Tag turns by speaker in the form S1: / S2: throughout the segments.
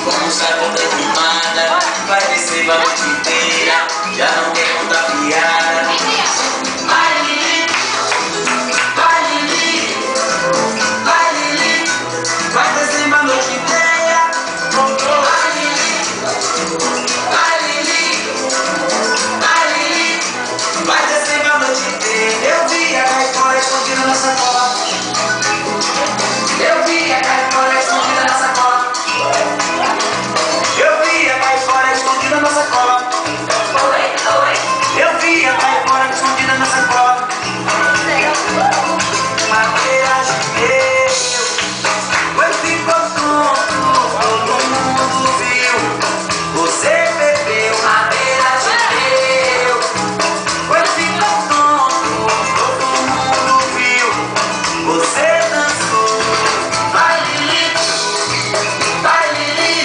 S1: Como está toda animada, vai descer a noite inteira, já não quer contar piada. Vai Lili, vai Lili, vai Lili, vai descer a noite inteira. Vai Lili, vai Lili, vai Lili, vai descer a noite inteira. Eu vi a Caipora escondida na sacola. Eu vi a Caipora escondida na sacola. Eu vi a Caipora escondida na sacola. Eu vi a Caipora escondida na sacola. Madeira de meio, foi ficou tonto, todo mundo viu. Você bebeu madeira de meio, foi ficou tonto, todo mundo viu. Você dançou. Vai Lili, vai Lili,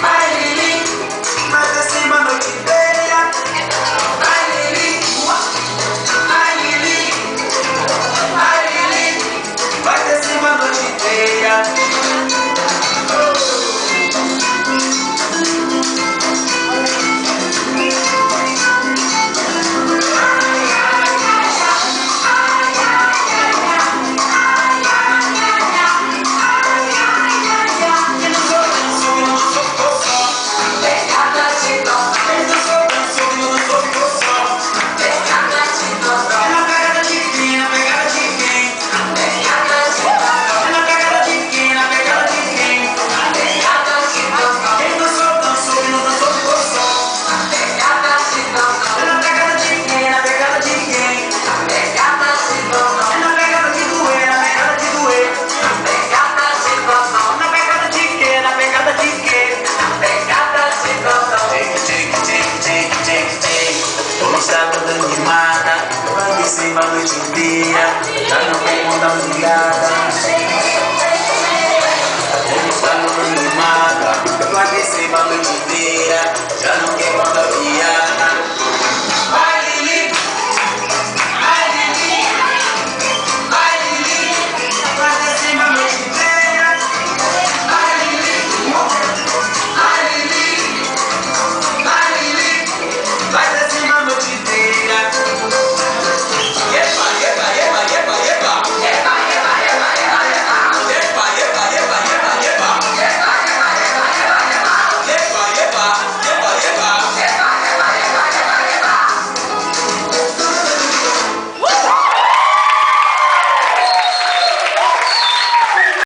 S1: vai Lili, vai descer a noite inteira. Vai Lili, vai Lili, vai Lili, vai descer a noite inteira. Vai descer a noite inteira, já não quer contar piada. Como está toda animada, vai descer a noite inteira, já não quer